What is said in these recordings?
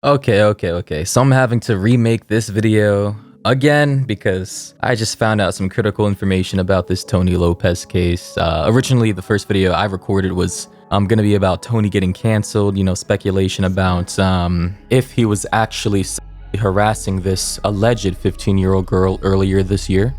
Okay. So I'm having to remake this video again because I just found out some critical information about this Tony Lopez case. Originally, the first video I recorded was gonna be about Tony getting canceled, speculation about if he was actually harassing this alleged 15-year-old girl earlier this year.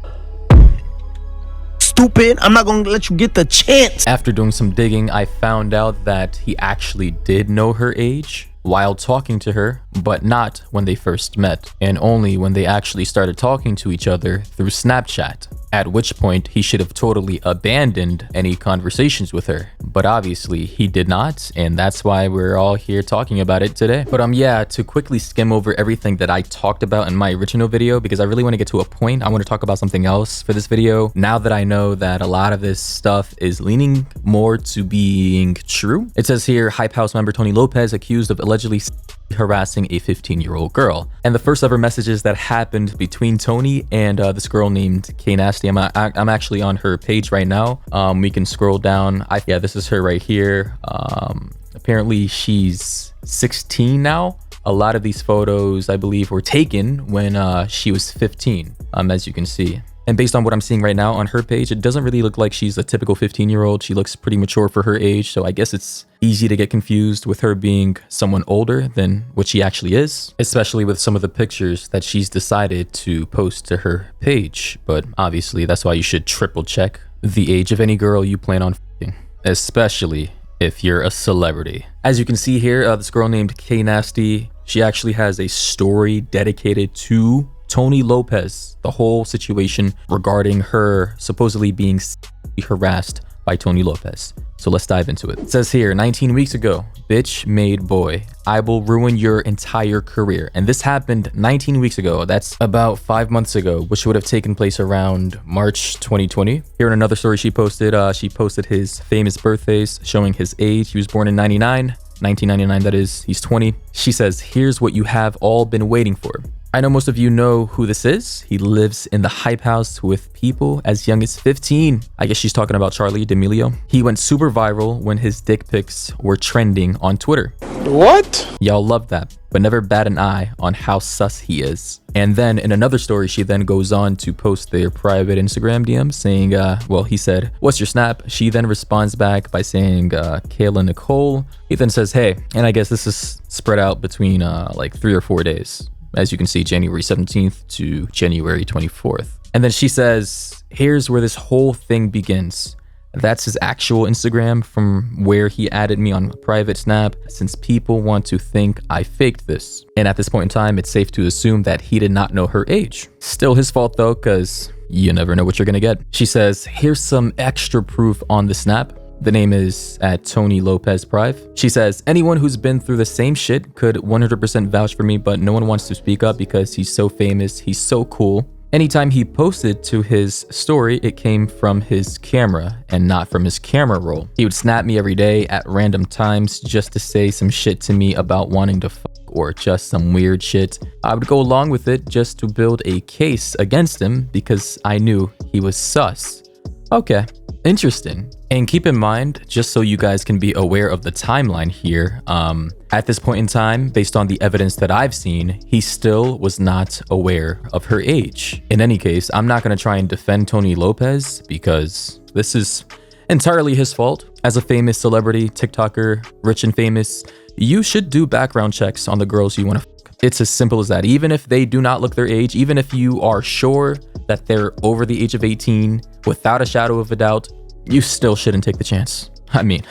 Stupid, I'm not gonna let you get the chance. After doing some digging, I found out that he actually did know her age while talking to her, but not when they first met, and only when they actually started talking to each other through Snapchat, at which point he should have totally abandoned any conversations with her. But obviously he did not, and that's why we're all here talking about it today. But yeah, to quickly skim over everything that I talked about in my original video, because I really want to get to a point, I want to talk about something else for this video. Now that I know that a lot of this stuff is leaning more to being true. It says here, Hype House member Tony Lopez accused of allegedly harassing a 15-year-old girl. And the first ever messages that happened between Tony and this girl named K Nasty, I'm actually on her page right now. We can scroll down. Yeah, this is her right here. Apparently she's 16 now. A lot of these photos, I believe, were taken when she was 15, as you can see. And based on what I'm seeing right now on her page, it doesn't really look like she's a typical 15-year-old. She looks pretty mature for her age, so I guess it's easy to get confused with her being someone older than what she actually is, especially with some of the pictures that she's decided to post to her page. But obviously, that's why you should triple check the age of any girl you plan on f***ing, especially if you're a celebrity. As you can see here, this girl named K Nasty, she actually has a story dedicated to Tony Lopez, the whole situation regarding her supposedly being harassed by Tony Lopez. So let's dive into it. It says here, 19 weeks ago, bitch made boy, I will ruin your entire career. And this happened 19 weeks ago. That's about 5 months ago, which would have taken place around March 2020. Here in another story she posted his famous birthdays showing his age. He was born in 1999, that is, he's 20. She says, here's what you have all been waiting for. I know most of you know who this is. He lives in the Hype House with people as young as 15. I guess she's talking about Charlie D'Amelio. He went super viral when his dick pics were trending on Twitter. What? Y'all love that, but never bat an eye on how sus he is. And then in another story, she then goes on to post their private Instagram DM saying, well, he said, what's your snap? She then responds back by saying, Kayla Nicole. He then says, hey, and I guess this is spread out between like 3 or 4 days. As you can see, January 17th to January 24th. And then she says, here's where this whole thing begins. That's his actual Instagram from where he added me on a private snap, since people want to think I faked this. And at this point in time, it's safe to assume that he did not know her age. Still his fault though, because you never know what you're gonna get. She says, here's some extra proof on the snap. The name is at Tony Lopez Prive. She says, anyone who's been through the same shit could 100% vouch for me, but no one wants to speak up because he's so famous, he's so cool. Anytime he posted to his story, it came from his camera and not from his camera roll. He would snap me every day at random times just to say some shit to me about wanting to fuck or just some weird shit. I would go along with it just to build a case against him because I knew he was sus. Okay, interesting. And keep in mind, just so you guys can be aware of the timeline here, at this point in time, based on the evidence that I've seen, he still was not aware of her age. In any case, I'm not going to try and defend Tony Lopez because this is entirely his fault. As a famous celebrity, TikToker, rich and famous, you should do background checks on the girls you want to f***. It's as simple as that. Even if they do not look their age, even if you are sure that they're over the age of 18, without a shadow of a doubt, you still shouldn't take the chance. I mean,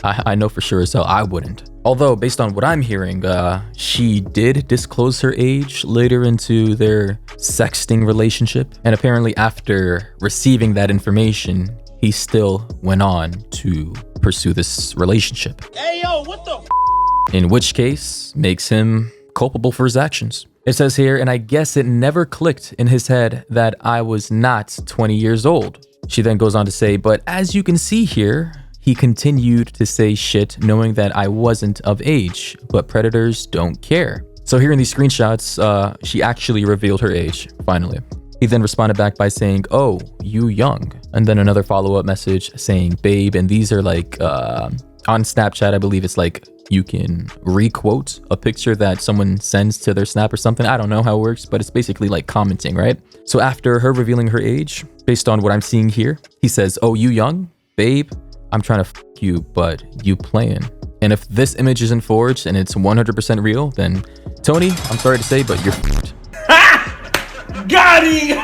I know for sure as hell I wouldn't. Although, based on what I'm hearing, she did disclose her age later into their sexting relationship. And apparently after receiving that information, he still went on to pursue this relationship. Hey, yo, what the f? In which case, makes him culpable for his actions. It says here, and I guess it never clicked in his head that I was not 20 years old. She then goes on to say, but as you can see here, he continued to say shit knowing that I wasn't of age, but predators don't care. So here in these screenshots, she actually revealed her age, finally. He then responded back by saying, oh, you young. And then another follow-up message saying, babe, and these are like On Snapchat, I believe it's like you can requote a picture that someone sends to their snap or something. I don't know how it works, but it's basically like commenting, right? So after her revealing her age, based on what I'm seeing here, he says, "Oh, you young? Babe, I'm trying to f you, but you playing." And if this image isn't forged and it's 100% real, then Tony, I'm sorry to say, but you're f***ed. Got him!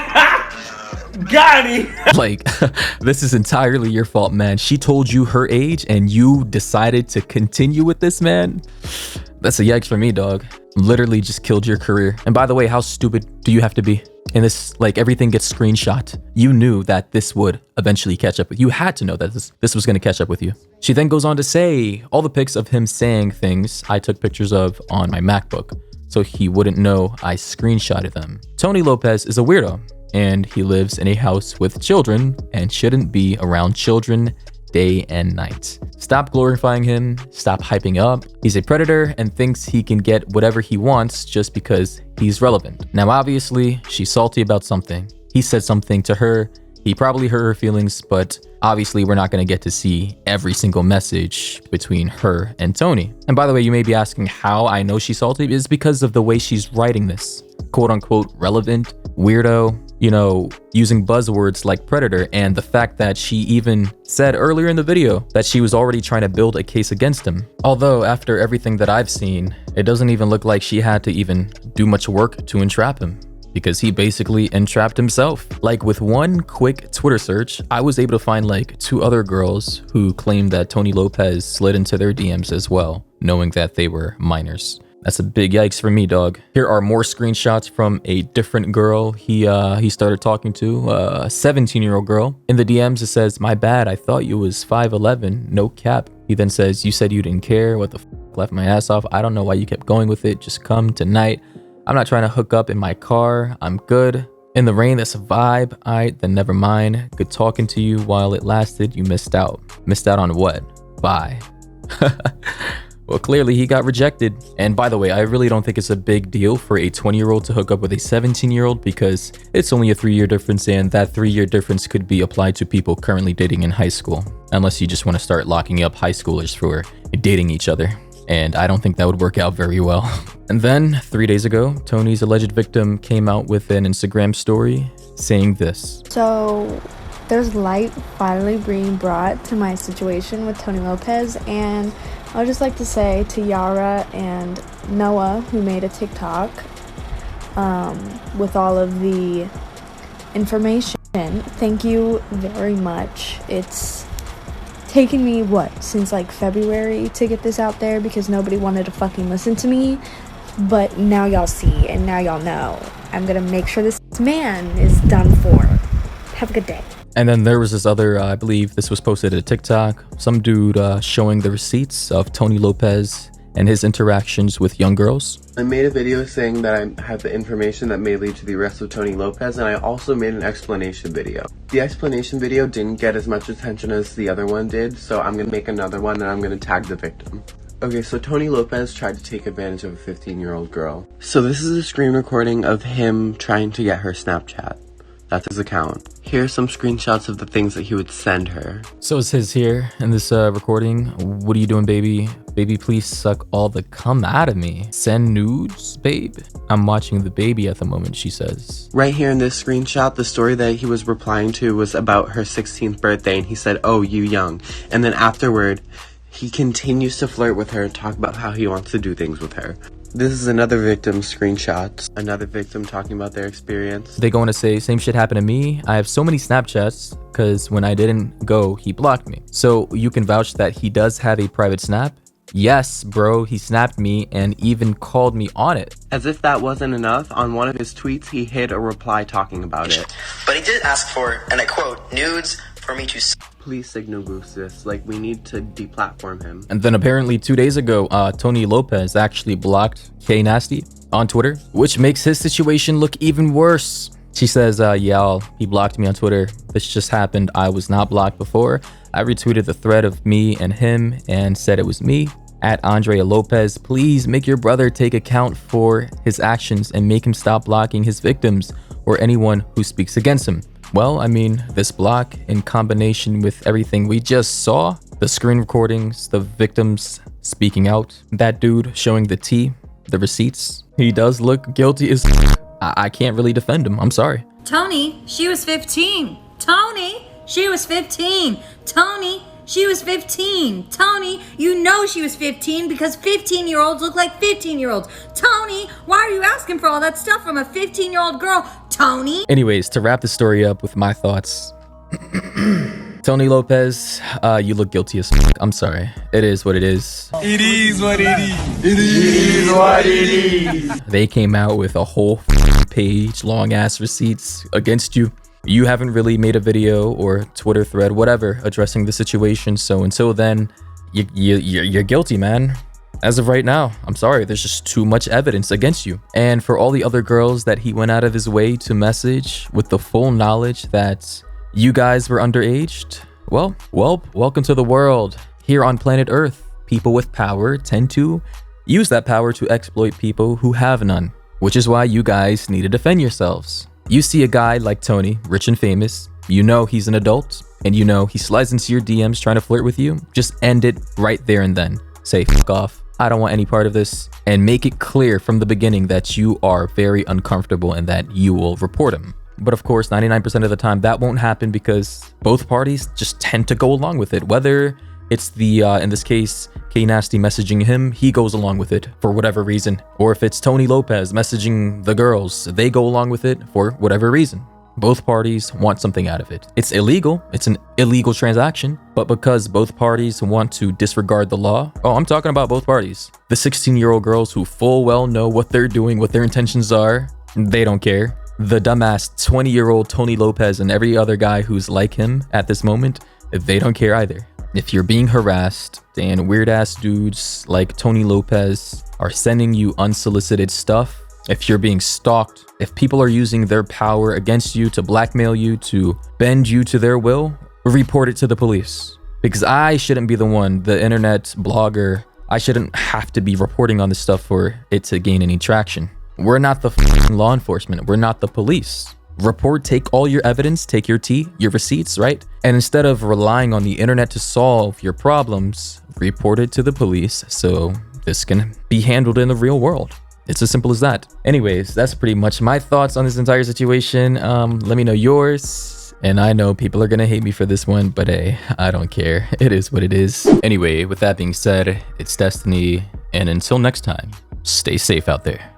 Got him! Like, this is entirely your fault, man. She told you her age and you decided to continue with this, man. That's a yikes for me, dog. Literally just killed your career. And by the way, how stupid do you have to be? And this, like, everything gets screenshot. You knew that this would eventually catch up with you. You had to know that this was going to catch up with you. She then goes on to say, all the pics of him saying things I took pictures of on my MacBook, so he wouldn't know I screenshotted them. Tony Lopez is a weirdo, and he lives in a house with children and shouldn't be around children day and night. Stop glorifying him, stop hyping up. He's a predator and thinks he can get whatever he wants just because he's relevant. Now, obviously, she's salty about something. He said something to her. He probably hurt her feelings, but obviously we're not going to get to see every single message between her and Tony. And by the way, you may be asking how I know she's salty. It's because of the way she's writing this. Quote unquote relevant, weirdo, you know, using buzzwords like predator, and the fact that she even said earlier in the video that she was already trying to build a case against him. Although after everything that I've seen, it doesn't even look like she had to even do much work to entrap him, because he basically entrapped himself. Like, with one quick Twitter search, I was able to find like 2 other girls who claimed that Tony Lopez slid into their DMs as well, knowing that they were minors. That's a big yikes for me, dog. Here are more screenshots from a different girl he started talking to, a 17-year-old girl. In the DMs, it says, "My bad, I thought you was 5'11", no cap." He then says, "You said you didn't care, what the f, left my ass off. I don't know why you kept going with it, just come tonight. I'm not trying to hook up in my car, I'm good. In the rain, that's a vibe. Alright, then never mind. Good talking to you while it lasted, you missed out." Missed out on what? Bye. Well, clearly he got rejected. And by the way, I really don't think it's a big deal for a 20-year-old to hook up with a 17-year-old, because it's only a 3-year difference, and that 3-year difference could be applied to people currently dating in high school, unless you just want to start locking up high schoolers for dating each other. And I don't think that would work out very well. And then 3 days ago, Tony's alleged victim came out with an Instagram story saying this. So there's light finally being brought to my situation with Tony Lopez, and I would just like to say to Yara and Noah, who made a TikTok with all of the information, thank you very much. It's taken me, since like February to get this out there, because nobody wanted to fucking listen to me. But now y'all see, and now y'all know. I'm gonna make sure this man is done for. Have a good day. And then there was this other, I believe this was posted to TikTok, some dude showing the receipts of Tony Lopez and his interactions with young girls. I made a video saying that I have the information that may lead to the arrest of Tony Lopez, and I also made an explanation video. The explanation video didn't get as much attention as the other one did, so I'm gonna make another one and I'm gonna tag the victim. Okay, so Tony Lopez tried to take advantage of a 15-year-old girl. So this is a screen recording of him trying to get her Snapchat. That's his account. Here are some screenshots of the things that he would send her. So it says here in this recording, "What are you doing, baby? Baby, please suck all the cum out of me. Send nudes, babe. I'm watching the baby at the moment," she says. Right here in this screenshot, the story that he was replying to was about her 16th birthday, and he said, "Oh, you young." And then afterward, he continues to flirt with her and talk about how he wants to do things with her. This is another victim's screenshot. Another victim talking about their experience. They go on to say, "Same shit happened to me. I have so many Snapchats because when I didn't go, he blocked me." So you can vouch that he does have a private Snap? Yes, bro, he snapped me and even called me on it. As if that wasn't enough, on one of his tweets, he hid a reply talking about it. But he did ask for, and I quote, "nudes for me to..." Please signal boost this, like we need to deplatform him. And then apparently 2 days ago, Tony Lopez actually blocked K Nasty on Twitter, which makes his situation look even worse. She says, "Y'all, he blocked me on Twitter. This just happened. I was not blocked before. I retweeted the thread of me and him and said it was me. At Andrea Lopez, please make your brother take account for his actions and make him stop blocking his victims or anyone who speaks against him." Well, I mean, this block in combination with everything we just saw, The screen recordings, the victims speaking out, that dude showing the tea, the receipts. He does look guilty as I can't really defend him. I'm sorry. Tony, she was 15. Tony, she was 15. Tony, she was 15. Tony, you know she was 15 because 15-year-olds look like 15-year-olds. Tony, why are you asking for all that stuff from a 15-year-old girl? Tony? Anyways, to wrap the story up with my thoughts. Tony Lopez, you look guilty as I'm sorry. It is what it is. It is what it is. It is what it is. They came out with a whole page long ass receipts against you. You haven't really made a video or Twitter thread, whatever, addressing the situation. So until then, you're guilty, man. As of right now, I'm sorry, there's just too much evidence against you. And for all the other girls that he went out of his way to message with the full knowledge that you guys were underaged, well, welcome to the world. Here on planet Earth, people with power tend to use that power to exploit people who have none, which is why you guys need to defend yourselves. You see a guy like Tony, rich and famous, you know he's an adult, and you know he slides into your DMs trying to flirt with you, just end it right there and then. Say, fuck off, I don't want any part of this, and make it clear from the beginning that you are very uncomfortable and that you will report him. But of course, 99% of the time that won't happen because both parties just tend to go along with it. Whether it's the, in this case, K Nasty messaging him, he goes along with it for whatever reason. Or if it's Tony Lopez messaging the girls, they go along with it for whatever reason. Both parties want something out of it. It's illegal. It's an illegal transaction. But because both parties want to disregard the law, oh, I'm talking about both parties. The 16-year-old girls who full well know what they're doing, what their intentions are, they don't care. The dumbass 20-year-old Tony Lopez and every other guy who's like him at this moment, they don't care either. If you're being harassed and weird-ass dudes like Tony Lopez are sending you unsolicited stuff, if you're being stalked, if people are using their power against you to blackmail you, to bend you to their will, report it to the police. Because I shouldn't be the one, the internet blogger, I shouldn't have to be reporting on this stuff for it to gain any traction. We're not the law enforcement. We're not the police. Report, take all your evidence, take your tea, your receipts, right? And instead of relying on the internet to solve your problems, report it to the police so this can be handled in the real world. It's as simple as that. Anyways, that's pretty much my thoughts on this entire situation. Let me know yours. And I know people are gonna hate me for this one, but hey, I don't care. It is what it is. Anyway, with that being said, it's Destiny. And until next time, stay safe out there.